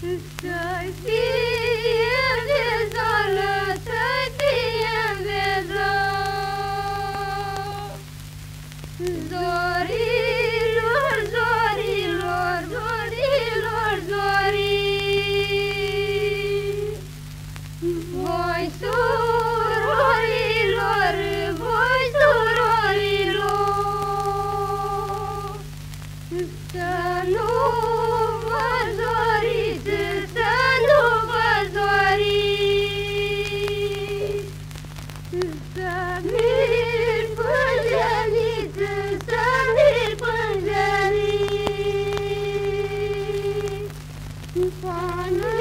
Să fie vezală, să fie vezală. Zorilor, zorilor, zorilor, zorii. Voi surorilor, voi surorilor, să nu vă zoriți, să nu vă zoriți, să mi-l pânzeniți, să mi-l pânzeniți, până